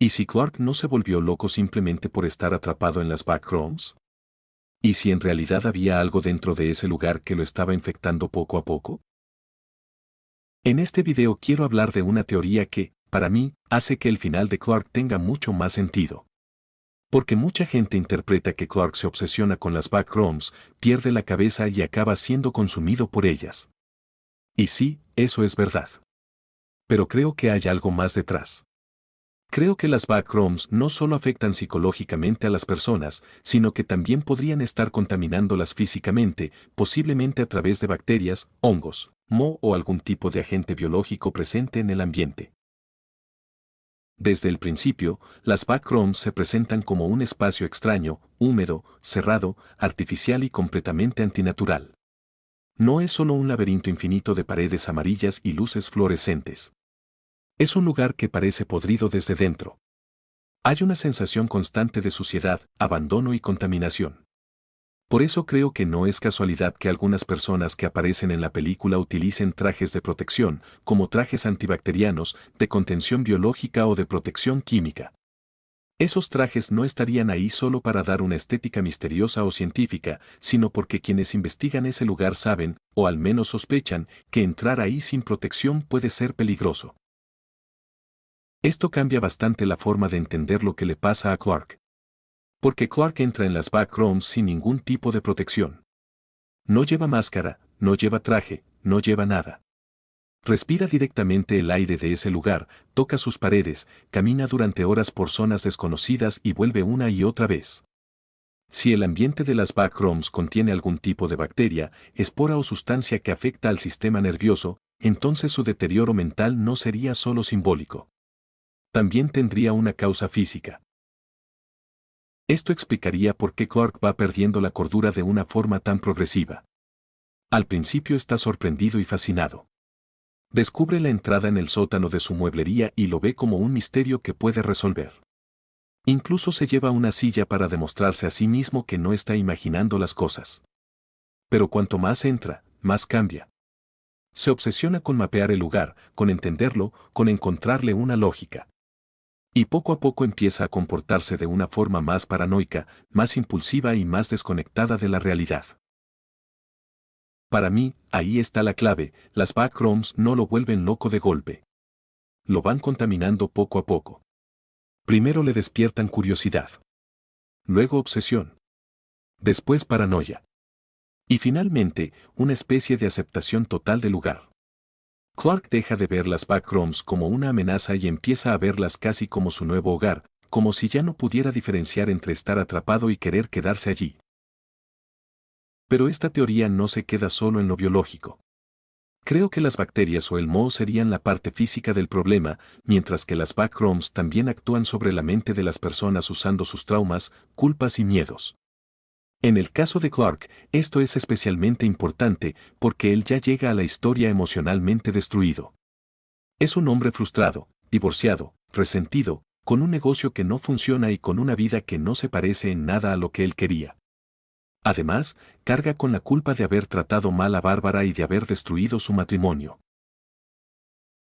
¿Y si Clark no se volvió loco simplemente por estar atrapado en las backrooms? ¿Y si en realidad había algo dentro de ese lugar que lo estaba infectando poco a poco? En este video quiero hablar de una teoría que, para mí, hace que el final de Clark tenga mucho más sentido. Porque mucha gente interpreta que Clark se obsesiona con las backrooms, pierde la cabeza y acaba siendo consumido por ellas. Y sí, eso es verdad. Pero creo que hay algo más detrás. Creo que las backrooms no solo afectan psicológicamente a las personas, sino que también podrían estar contaminándolas físicamente, posiblemente a través de bacterias, hongos, moho o algún tipo de agente biológico presente en el ambiente. Desde el principio, las backrooms se presentan como un espacio extraño, húmedo, cerrado, artificial y completamente antinatural. No es solo un laberinto infinito de paredes amarillas y luces fluorescentes. Es un lugar que parece podrido desde dentro. Hay una sensación constante de suciedad, abandono y contaminación. Por eso creo que no es casualidad que algunas personas que aparecen en la película utilicen trajes de protección, como trajes antibacterianos, de contención biológica o de protección química. Esos trajes no estarían ahí solo para dar una estética misteriosa o científica, sino porque quienes investigan ese lugar saben, o al menos sospechan, que entrar ahí sin protección puede ser peligroso. Esto cambia bastante la forma de entender lo que le pasa a Clark. Porque Clark entra en las backrooms sin ningún tipo de protección. No lleva máscara, no lleva traje, no lleva nada. Respira directamente el aire de ese lugar, toca sus paredes, camina durante horas por zonas desconocidas y vuelve una y otra vez. Si el ambiente de las backrooms contiene algún tipo de bacteria, espora o sustancia que afecta al sistema nervioso, entonces su deterioro mental no sería solo simbólico. También tendría una causa física. Esto explicaría por qué Clark va perdiendo la cordura de una forma tan progresiva. Al principio está sorprendido y fascinado. Descubre la entrada en el sótano de su mueblería y lo ve como un misterio que puede resolver. Incluso se lleva una silla para demostrarse a sí mismo que no está imaginando las cosas. Pero cuanto más entra, más cambia. Se obsesiona con mapear el lugar, con entenderlo, con encontrarle una lógica. Y poco a poco empieza a comportarse de una forma más paranoica, más impulsiva y más desconectada de la realidad. Para mí, ahí está la clave, las backrooms no lo vuelven loco de golpe. Lo van contaminando poco a poco. Primero le despiertan curiosidad. Luego obsesión. Después paranoia. Y finalmente, una especie de aceptación total del lugar. Clark deja de ver las backrooms como una amenaza y empieza a verlas casi como su nuevo hogar, como si ya no pudiera diferenciar entre estar atrapado y querer quedarse allí. Pero esta teoría no se queda solo en lo biológico. Creo que las bacterias o el moho serían la parte física del problema, mientras que las backrooms también actúan sobre la mente de las personas usando sus traumas, culpas y miedos. En el caso de Clark, esto es especialmente importante porque él ya llega a la historia emocionalmente destruido. Es un hombre frustrado, divorciado, resentido, con un negocio que no funciona y con una vida que no se parece en nada a lo que él quería. Además, carga con la culpa de haber tratado mal a Bárbara y de haber destruido su matrimonio.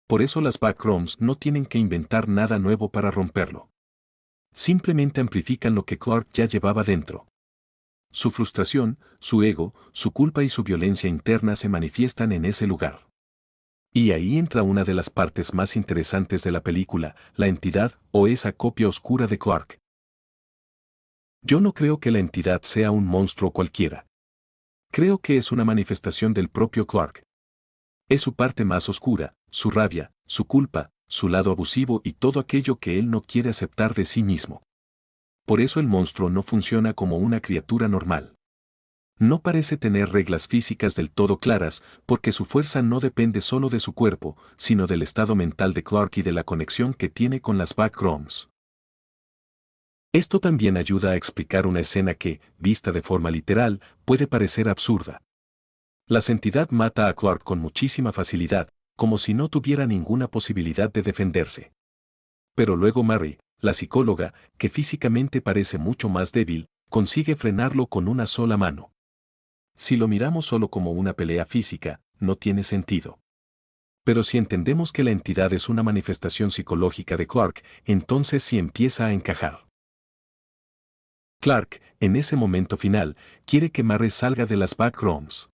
Por eso las backrooms no tienen que inventar nada nuevo para romperlo. Simplemente amplifican lo que Clark ya llevaba dentro. Su frustración, su ego, su culpa y su violencia interna se manifiestan en ese lugar. Y ahí entra una de las partes más interesantes de la película, la entidad o esa copia oscura de Clark. Yo no creo que la entidad sea un monstruo cualquiera. Creo que es una manifestación del propio Clark. Es su parte más oscura, su rabia, su culpa, su lado abusivo y todo aquello que él no quiere aceptar de sí mismo. Por eso el monstruo no funciona como una criatura normal. No parece tener reglas físicas del todo claras, porque su fuerza no depende solo de su cuerpo, sino del estado mental de Clark y de la conexión que tiene con las backrooms. Esto también ayuda a explicar una escena que, vista de forma literal, puede parecer absurda. La entidad mata a Clark con muchísima facilidad, como si no tuviera ninguna posibilidad de defenderse. Pero luego Mary, la psicóloga, que físicamente parece mucho más débil, consigue frenarlo con una sola mano. Si lo miramos solo como una pelea física, no tiene sentido. Pero si entendemos que la entidad es una manifestación psicológica de Clark, entonces sí empieza a encajar. Clark, en ese momento final, quiere que Murray salga de las backrooms.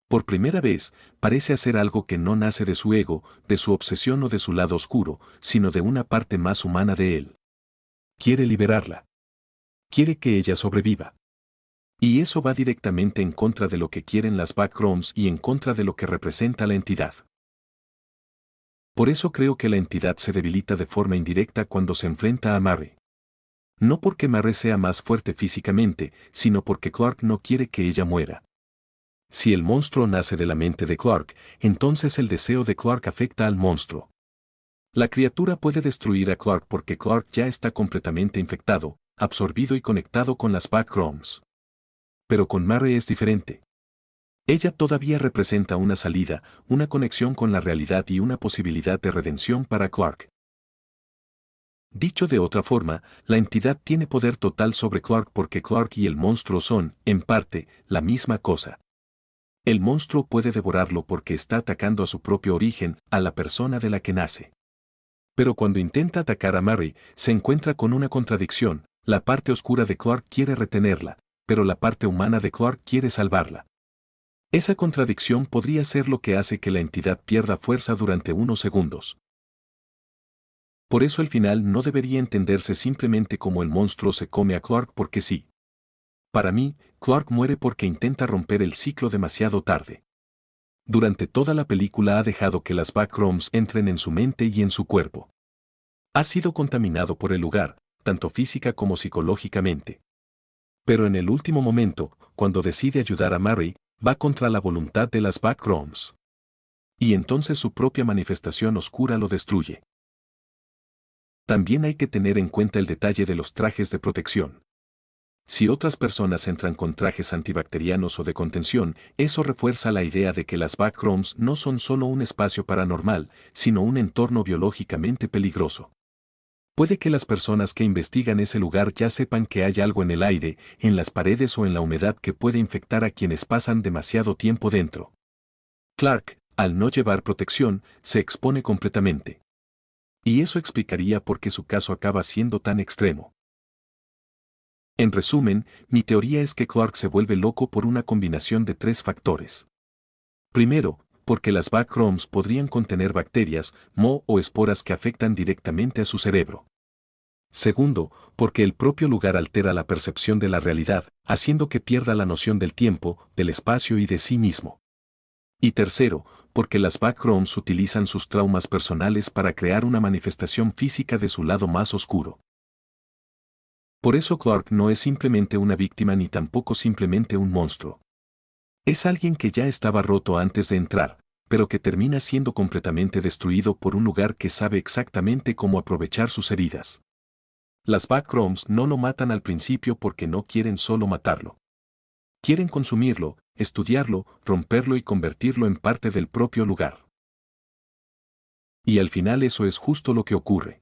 Por primera vez, parece hacer algo que no nace de su ego, de su obsesión o de su lado oscuro, sino de una parte más humana de él. Quiere liberarla. Quiere que ella sobreviva. Y eso va directamente en contra de lo que quieren las backrooms y en contra de lo que representa la entidad. Por eso creo que la entidad se debilita de forma indirecta cuando se enfrenta a Murray. No porque Murray sea más fuerte físicamente, sino porque Clark no quiere que ella muera. Si el monstruo nace de la mente de Clark, entonces el deseo de Clark afecta al monstruo. La criatura puede destruir a Clark porque Clark ya está completamente infectado, absorbido y conectado con las backrooms. Pero con Murray es diferente. Ella todavía representa una salida, una conexión con la realidad y una posibilidad de redención para Clark. Dicho de otra forma, la entidad tiene poder total sobre Clark porque Clark y el monstruo son, en parte, la misma cosa. El monstruo puede devorarlo porque está atacando a su propio origen, a la persona de la que nace. Pero cuando intenta atacar a Murray, se encuentra con una contradicción: la parte oscura de Clark quiere retenerla, pero la parte humana de Clark quiere salvarla. Esa contradicción podría ser lo que hace que la entidad pierda fuerza durante unos segundos. Por eso el final no debería entenderse simplemente como el monstruo se come a Clark porque sí. Para mí, Clark muere porque intenta romper el ciclo demasiado tarde. Durante toda la película ha dejado que las backrooms entren en su mente y en su cuerpo. Ha sido contaminado por el lugar, tanto física como psicológicamente. Pero en el último momento, cuando decide ayudar a Murray, va contra la voluntad de las backrooms. Y entonces su propia manifestación oscura lo destruye. También hay que tener en cuenta el detalle de los trajes de protección. Si otras personas entran con trajes antibacterianos o de contención, eso refuerza la idea de que las backrooms no son solo un espacio paranormal, sino un entorno biológicamente peligroso. Puede que las personas que investigan ese lugar ya sepan que hay algo en el aire, en las paredes o en la humedad que puede infectar a quienes pasan demasiado tiempo dentro. Clark, al no llevar protección, se expone completamente. Y eso explicaría por qué su caso acaba siendo tan extremo. En resumen, mi teoría es que Clark se vuelve loco por una combinación de 3 factores. Primero, porque las backrooms podrían contener bacterias, moho o esporas que afectan directamente a su cerebro. Segundo, porque el propio lugar altera la percepción de la realidad, haciendo que pierda la noción del tiempo, del espacio y de sí mismo. Y tercero, porque las backrooms utilizan sus traumas personales para crear una manifestación física de su lado más oscuro. Por eso Clark no es simplemente una víctima ni tampoco simplemente un monstruo. Es alguien que ya estaba roto antes de entrar, pero que termina siendo completamente destruido por un lugar que sabe exactamente cómo aprovechar sus heridas. Las backrooms no lo matan al principio porque no quieren solo matarlo. Quieren consumirlo, estudiarlo, romperlo y convertirlo en parte del propio lugar. Y al final eso es justo lo que ocurre.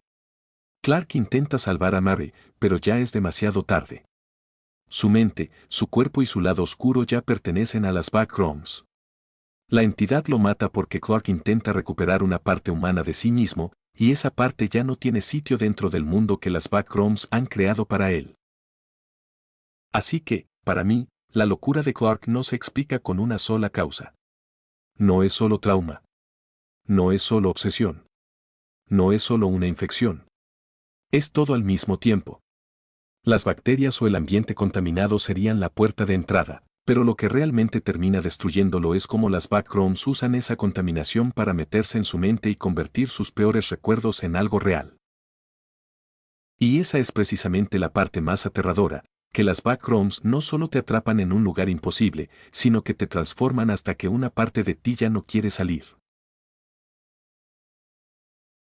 Clark intenta salvar a Murray, pero ya es demasiado tarde. Su mente, su cuerpo y su lado oscuro ya pertenecen a las backrooms. La entidad lo mata porque Clark intenta recuperar una parte humana de sí mismo, y esa parte ya no tiene sitio dentro del mundo que las backrooms han creado para él. Así que, para mí, la locura de Clark no se explica con una sola causa. No es solo trauma. No es solo obsesión. No es solo una infección. Es todo al mismo tiempo. Las bacterias o el ambiente contaminado serían la puerta de entrada, pero lo que realmente termina destruyéndolo es cómo las backrooms usan esa contaminación para meterse en su mente y convertir sus peores recuerdos en algo real. Y esa es precisamente la parte más aterradora, que las backrooms no solo te atrapan en un lugar imposible, sino que te transforman hasta que una parte de ti ya no quiere salir.